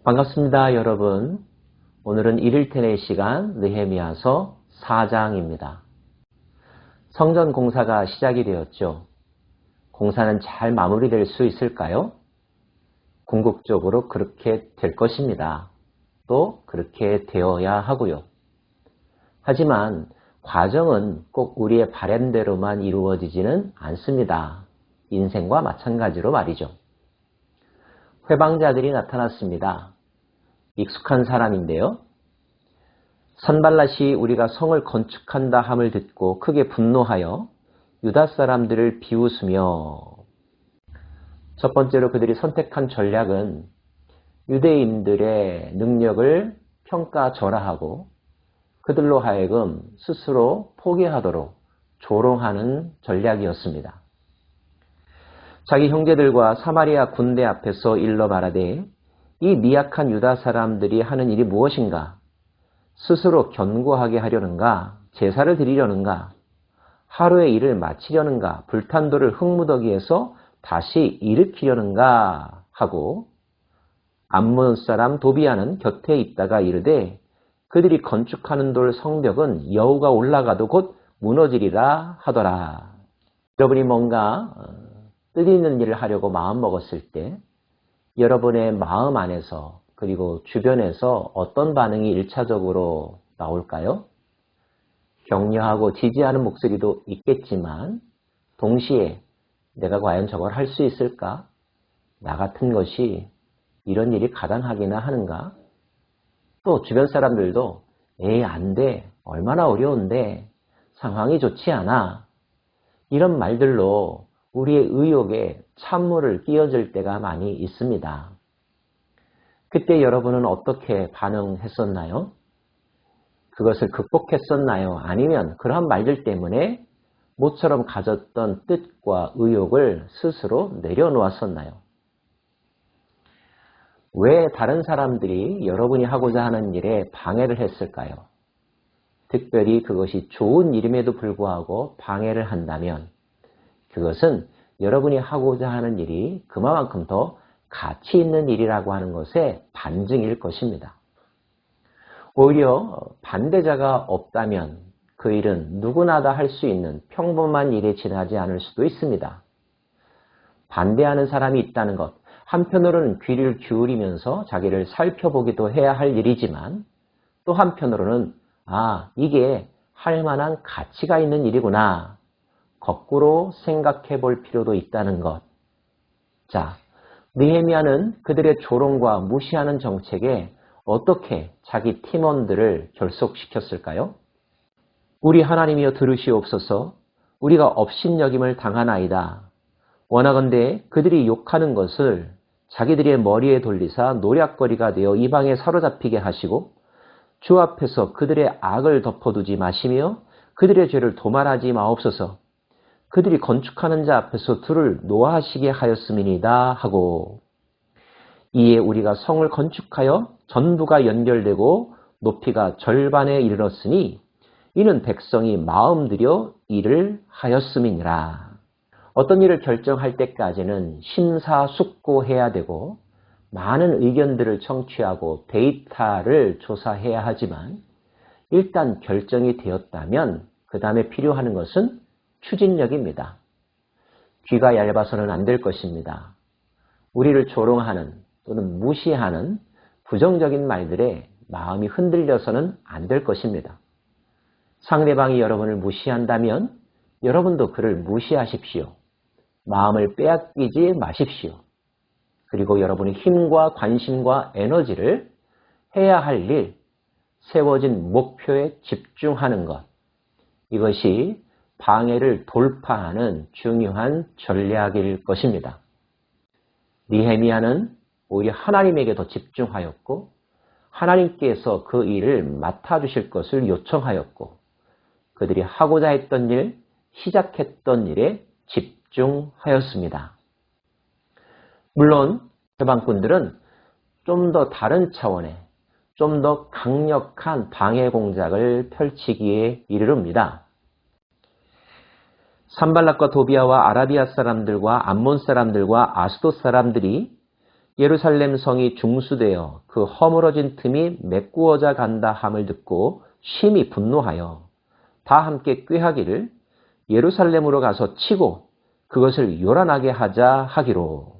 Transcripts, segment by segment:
반갑습니다, 여러분. 오늘은 1일 테네 시간 느헤미야서 4장입니다. 성전 공사가 시작이 되었죠. 공사는 잘 마무리될 수 있을까요? 궁극적으로 그렇게 될 것입니다. 또 그렇게 되어야 하고요. 하지만 과정은 꼭 우리의 바람대로만 이루어지지는 않습니다. 인생과 마찬가지로 말이죠. 회방자들이 나타났습니다. 익숙한 사람인데요. 선발랏이 우리가 성을 건축한다 함을 듣고 크게 분노하여 유다 사람들을 비웃으며, 첫 번째로 그들이 선택한 전략은 유대인들의 능력을 평가절하하고 그들로 하여금 스스로 포기하도록 조롱하는 전략이었습니다. 자기 형제들과 사마리아 군대 앞에서 일러 말하되 이 미약한 유다 사람들이 하는 일이 무엇인가? 스스로 견고하게 하려는가? 제사를 드리려는가? 하루의 일을 마치려는가? 불탄 돌을 흙무더기에서 다시 일으키려는가? 하고 암몬 사람 도비아는 곁에 있다가 이르되 그들이 건축하는 돌 성벽은 여우가 올라가도 곧 무너지리라 하더라. 여러분이 뭔가 뜻있는 일을 하려고 마음먹었을 때 여러분의 마음 안에서 그리고 주변에서 어떤 반응이 1차적으로 나올까요? 격려하고 지지하는 목소리도 있겠지만 동시에 내가 과연 저걸 할 수 있을까? 나 같은 것이 이런 일이 가당하기나 하는가? 또 주변 사람들도 에이 안 돼, 얼마나 어려운데, 상황이 좋지 않아, 이런 말들로 우리의 의욕에 찬물을 끼얹을 때가 많이 있습니다. 그때 여러분은 어떻게 반응했었나요? 그것을 극복했었나요? 아니면 그러한 말들 때문에 모처럼 가졌던 뜻과 의욕을 스스로 내려놓았었나요? 왜 다른 사람들이 여러분이 하고자 하는 일에 방해를 했을까요? 특별히 그것이 좋은 일임에도 불구하고 방해를 한다면 그것은 여러분이 하고자 하는 일이 그만큼 더 가치 있는 일이라고 하는 것의 반증일 것입니다. 오히려 반대자가 없다면 그 일은 누구나 다 할 수 있는 평범한 일에 지나지 않을 수도 있습니다. 반대하는 사람이 있다는 것, 한편으로는 귀를 기울이면서 자기를 살펴보기도 해야 할 일이지만 또 한편으로는 이게 할 만한 가치가 있는 일이구나, 거꾸로 생각해 볼 필요도 있다는 것. 자, 느헤미야는 그들의 조롱과 무시하는 정책에 어떻게 자기 팀원들을 결속시켰을까요? 우리 하나님이여 들으시옵소서. 우리가 업신여김을 당하나이다. 원하건대 그들이 욕하는 것을 자기들의 머리에 돌리사 노략거리가 되어 이방에 사로잡히게 하시고 주 앞에서 그들의 악을 덮어두지 마시며 그들의 죄를 도말하지 마옵소서. 그들이 건축하는 자 앞에서 둘을 노하시게 하였음이니이다 하고, 이에 우리가 성을 건축하여 전부가 연결되고 높이가 절반에 이르렀으니 이는 백성이 마음 들여 일을 하였음이니라. 어떤 일을 결정할 때까지는 심사숙고해야 되고 많은 의견들을 청취하고 데이터를 조사해야 하지만 일단 결정이 되었다면 그 다음에 필요한 것은 추진력입니다. 귀가 얇아서는 안 될 것입니다. 우리를 조롱하는 또는 무시하는 부정적인 말들에 마음이 흔들려서는 안 될 것입니다. 상대방이 여러분을 무시한다면 여러분도 그를 무시하십시오. 마음을 빼앗기지 마십시오. 그리고 여러분의 힘과 관심과 에너지를 해야 할 일, 세워진 목표에 집중하는 것, 이것이 방해를 돌파하는 중요한 전략일 것입니다. 느헤미야는 오히려 하나님에게 더 집중하였고 하나님께서 그 일을 맡아주실 것을 요청하였고 그들이 하고자 했던 일, 시작했던 일에 집중하였습니다. 물론 해방꾼들은 좀 더 다른 차원의, 좀 더 강력한 방해 공작을 펼치기에 이르릅니다. 산발랏과 도비아와 아라비아 사람들과 암몬 사람들과 아스돗 사람들이 예루살렘 성이 중수되어 그 허물어진 틈이 메꾸어져 간다 함을 듣고 심히 분노하여 다 함께 꾀하기를 예루살렘으로 가서 치고 그것을 요란하게 하자 하기로.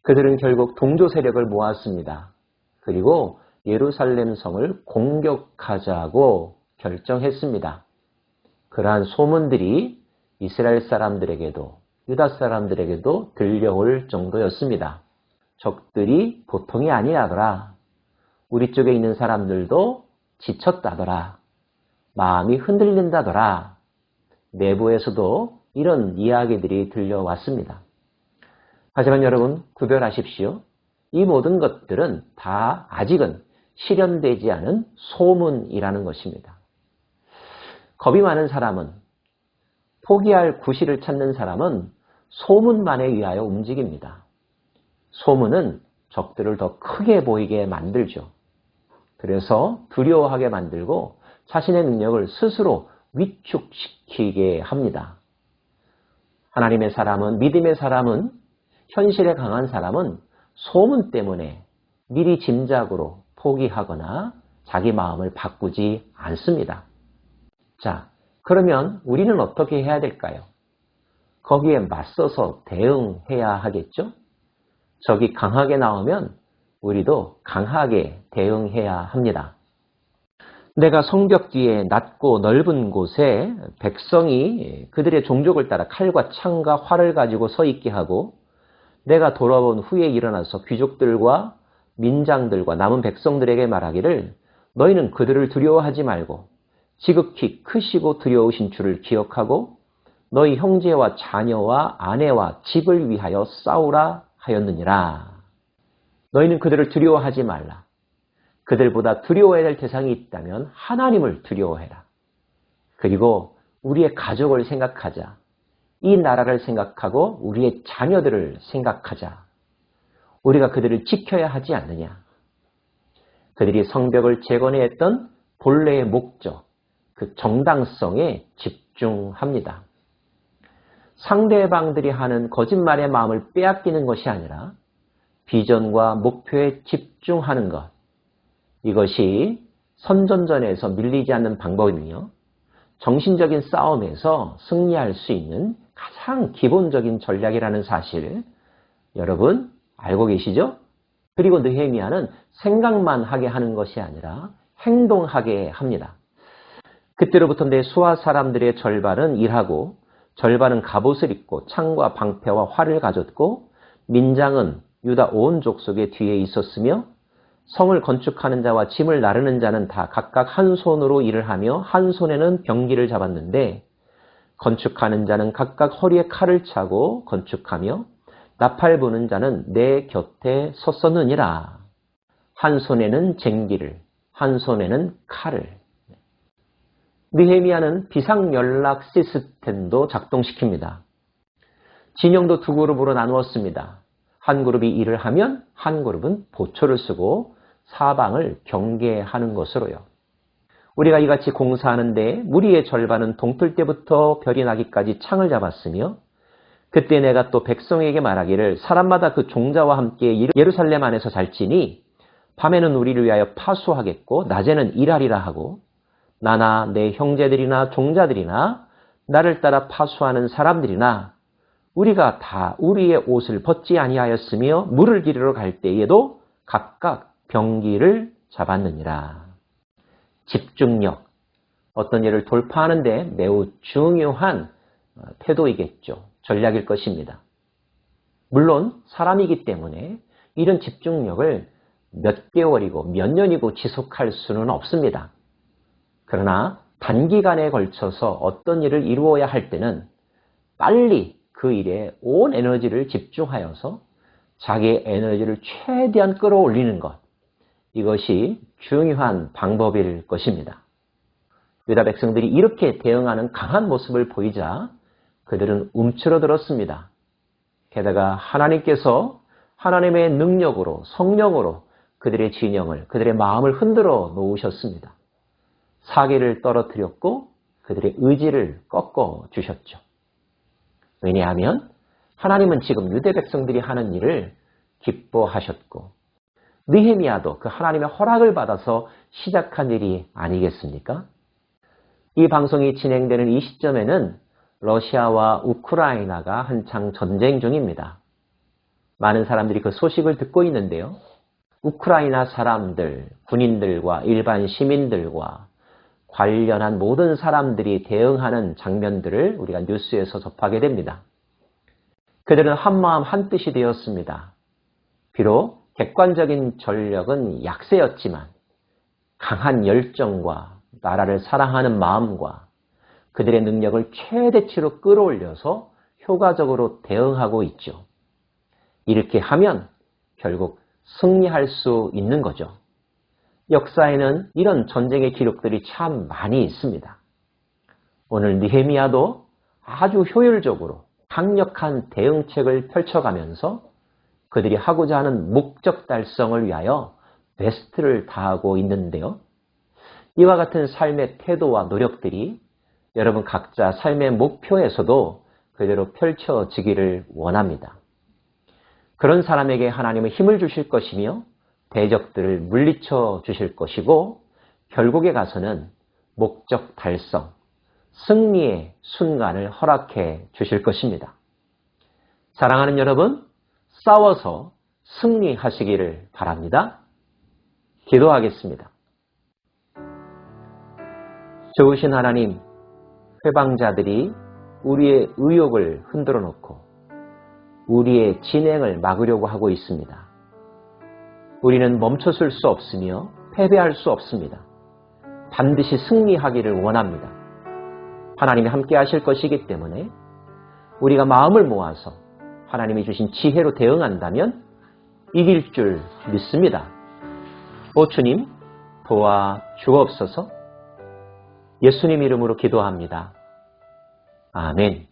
그들은 결국 동조 세력을 모았습니다. 그리고 예루살렘 성을 공격하자고 결정했습니다. 그러한 소문들이 이스라엘 사람들에게도 유다 사람들에게도 들려올 정도였습니다. 적들이 보통이 아니라더라. 우리 쪽에 있는 사람들도 지쳤다더라. 마음이 흔들린다더라. 내부에서도 이런 이야기들이 들려왔습니다. 하지만 여러분 구별하십시오. 이 모든 것들은 다 아직은 실현되지 않은 소문이라는 것입니다. 겁이 많은 사람은, 포기할 구실을 찾는 사람은 소문만에 의하여 움직입니다. 소문은 적들을 더 크게 보이게 만들죠. 그래서 두려워하게 만들고 자신의 능력을 스스로 위축시키게 합니다. 하나님의 사람은, 믿음의 사람은, 현실에 강한 사람은 소문 때문에 미리 짐작으로 포기하거나 자기 마음을 바꾸지 않습니다. 자, 그러면 우리는 어떻게 해야 될까요? 거기에 맞서서 대응해야 하겠죠? 적이 강하게 나오면 우리도 강하게 대응해야 합니다. 내가 성벽 뒤에 낮고 넓은 곳에 백성이 그들의 종족을 따라 칼과 창과 활을 가지고 서 있게 하고 내가 돌아온 후에 일어나서 귀족들과 민장들과 남은 백성들에게 말하기를 너희는 그들을 두려워하지 말고 지극히 크시고 두려우신 주를 기억하고 너희 형제와 자녀와 아내와 집을 위하여 싸우라 하였느니라. 너희는 그들을 두려워하지 말라. 그들보다 두려워해야 될 대상이 있다면 하나님을 두려워해라. 그리고 우리의 가족을 생각하자. 이 나라를 생각하고 우리의 자녀들을 생각하자. 우리가 그들을 지켜야 하지 않느냐. 그들이 성벽을 재건했던 본래의 목적, 그 정당성에 집중합니다. 상대방들이 하는 거짓말의 마음을 빼앗기는 것이 아니라 비전과 목표에 집중하는 것. 이것이 선전전에서 밀리지 않는 방법이며 정신적인 싸움에서 승리할 수 있는 가장 기본적인 전략이라는 사실 여러분 알고 계시죠? 그리고 느헤미야는 생각만 하게 하는 것이 아니라 행동하게 합니다. 그때로부터 내 수하 사람들의 절반은 일하고 절반은 갑옷을 입고 창과 방패와 활을 가졌고 민장은 유다 온 족속의 뒤에 있었으며 성을 건축하는 자와 짐을 나르는 자는 다 각각 한 손으로 일을 하며 한 손에는 병기를 잡았는데 건축하는 자는 각각 허리에 칼을 차고 건축하며 나팔 부는 자는 내 곁에 섰었느니라. 한 손에는 쟁기를, 한 손에는 칼을. 느헤미야는 비상연락 시스템도 작동시킵니다. 진영도 두 그룹으로 나누었습니다. 한 그룹이 일을 하면 한 그룹은 보초를 쓰고 사방을 경계하는 것으로요. 우리가 이같이 공사하는데 무리의 절반은 동틀 때부터 별이 나기까지 창을 잡았으며 그때 내가 또 백성에게 말하기를 사람마다 그 종자와 함께 예루살렘 안에서 잘지니 밤에는 우리를 위하여 파수하겠고 낮에는 일하리라 하고 나나 내 형제들이나 종자들이나 나를 따라 파수하는 사람들이나 우리가 다 우리의 옷을 벗지 아니하였으며 물을 기르러 갈 때에도 각각 병기를 잡았느니라. 집중력, 어떤 일을 돌파하는 데 매우 중요한 태도이겠죠. 전략일 것입니다. 물론 사람이기 때문에 이런 집중력을 몇 개월이고 몇 년이고 지속할 수는 없습니다. 그러나 단기간에 걸쳐서 어떤 일을 이루어야 할 때는 빨리 그 일에 온 에너지를 집중하여서 자기의 에너지를 최대한 끌어올리는 것. 이것이 중요한 방법일 것입니다. 유다 백성들이 이렇게 대응하는 강한 모습을 보이자 그들은 움츠러들었습니다. 게다가 하나님께서 하나님의 능력으로 성령으로 그들의 진영을 그들의 마음을 흔들어 놓으셨습니다. 사기를 떨어뜨렸고 그들의 의지를 꺾어 주셨죠. 왜냐하면 하나님은 지금 유대 백성들이 하는 일을 기뻐하셨고 느헤미야도 그 하나님의 허락을 받아서 시작한 일이 아니겠습니까? 이 방송이 진행되는 이 시점에는 러시아와 우크라이나가 한창 전쟁 중입니다. 많은 사람들이 그 소식을 듣고 있는데요. 우크라이나 사람들, 군인들과 일반 시민들과 관련한 모든 사람들이 대응하는 장면들을 우리가 뉴스에서 접하게 됩니다. 그들은 한마음 한뜻이 되었습니다. 비록 객관적인 전력은 약세였지만 강한 열정과 나라를 사랑하는 마음과 그들의 능력을 최대치로 끌어올려서 효과적으로 대응하고 있죠. 이렇게 하면 결국 승리할 수 있는 거죠. 역사에는 이런 전쟁의 기록들이 참 많이 있습니다. 오늘 느헤미야도 아주 효율적으로 강력한 대응책을 펼쳐가면서 그들이 하고자 하는 목적 달성을 위하여 베스트를 다하고 있는데요. 이와 같은 삶의 태도와 노력들이 여러분 각자 삶의 목표에서도 그대로 펼쳐지기를 원합니다. 그런 사람에게 하나님은 힘을 주실 것이며 대적들을 물리쳐 주실 것이고 결국에 가서는 목적 달성, 승리의 순간을 허락해 주실 것입니다. 사랑하는 여러분, 싸워서 승리하시기를 바랍니다. 기도하겠습니다. 좋으신 하나님, 회방자들이 우리의 의욕을 흔들어 놓고 우리의 진행을 막으려고 하고 있습니다. 우리는 멈춰설 수 없으며 패배할 수 없습니다. 반드시 승리하기를 원합니다. 하나님이 함께 하실 것이기 때문에 우리가 마음을 모아서 하나님이 주신 지혜로 대응한다면 이길 줄 믿습니다. 오 주님, 도와 주옵소서. 예수님 이름으로 기도합니다. 아멘.